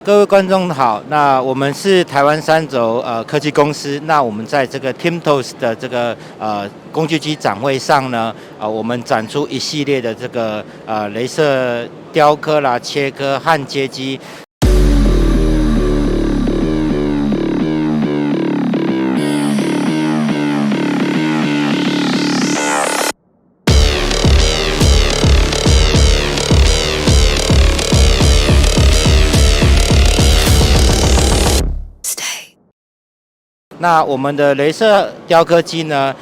各位观众好，那我们是台湾三轴科技公司。那我们在这个 Timtos 的这个工具机展会上呢，我们展出一系列的这个雷射雕刻啦、切割、焊接机。那我们的雷射雕刻机呢，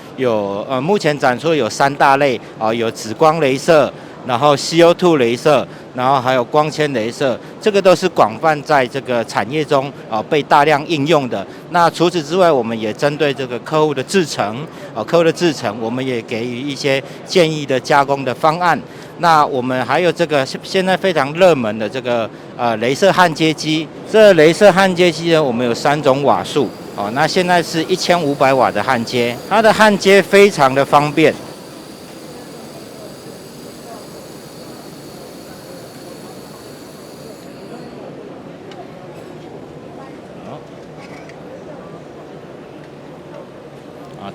目前展出有3大类有紫光雷射，然后 CO2 雷射，然后还有光纤雷射，这个都是广泛在这个产业中被大量应用的。那除此之外，我们也针对这个客户的制程，我们也给予一些建议的加工的方案。那我们还有这个现在非常热门的这个雷射焊接机，这雷射焊接机呢，我们有3种瓦数。那现在是1500瓦的焊接，它的焊接非常的方便。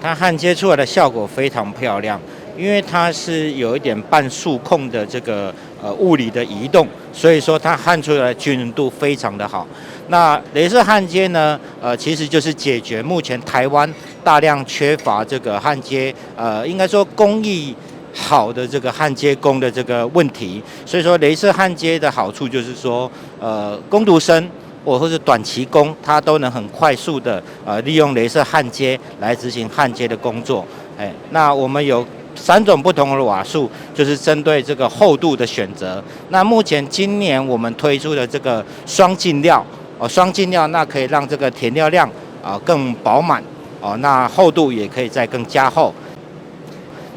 它焊接出来的效果非常漂亮，因为它是有一点半数控的这个物理的移动，所以说它焊出来的均匀度非常的好。那雷射焊接呢，其实就是解决目前台湾大量缺乏这个焊接，应该说工艺好的这个焊接工的这个问题。所以说雷射焊接的好处就是说，工读生或是短期工，它都能很快速的利用雷射焊接来执行焊接的工作。那我们有3种不同的瓦数，就是针对这个厚度的选择。那目前今年我们推出的这个双进料，那可以让这个填料量更饱满，那厚度也可以再更加厚。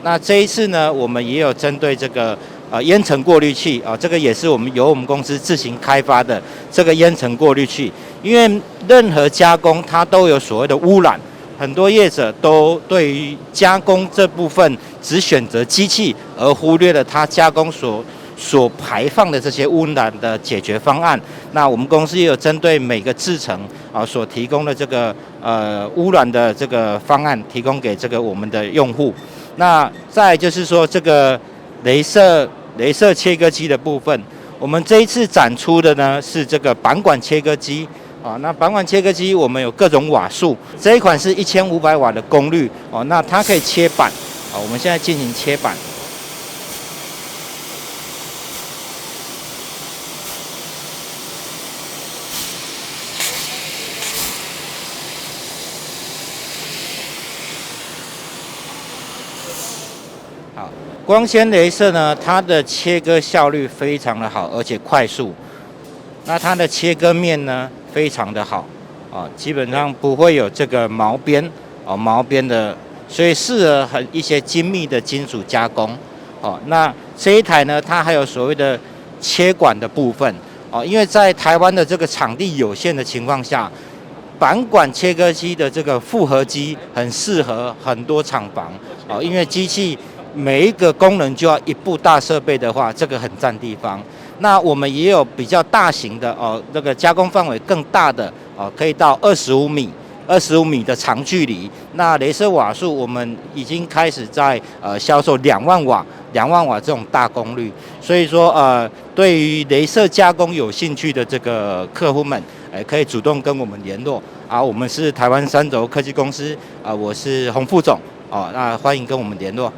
那这一次呢，我们也有针对这个烟尘过滤器这个也是我们公司自行开发的这个烟尘过滤器。因为任何加工它都有所谓的污染，很多业者都对于加工这部分只选择机器，而忽略了它加工所排放的这些污染的解决方案。那我们公司也有针对每个制程所提供的这个污染的这个方案，提供给这个我们的用户。那再来就是说这个雷射切割机的部分，我们这一次展出的呢是这个板管切割机。那板管切割机我们有各种瓦数，这一款是1500瓦的功率那它可以切板我们现在进行切板。好，光纤雷射呢，它的切割效率非常的好，而且快速。那它的切割面呢非常的好基本上不会有这个毛边的，所以适合一些精密的金属加工那这一台呢，它还有所谓的切管的部分因为在台湾的这个场地有限的情况下，板管切割机的这个复合机很适合很多厂房因为机器每一个功能就要一部大设备的话，这个很占地方。那我们也有比较大型的这个加工范围更大的可以到25米的长距离。那雷射瓦数我们已经开始在销售2万瓦这种大功率。所以说对于雷射加工有兴趣的这个客户们，可以主动跟我们联络我们是台湾三轴科技公司我是洪副总那欢迎跟我们联络。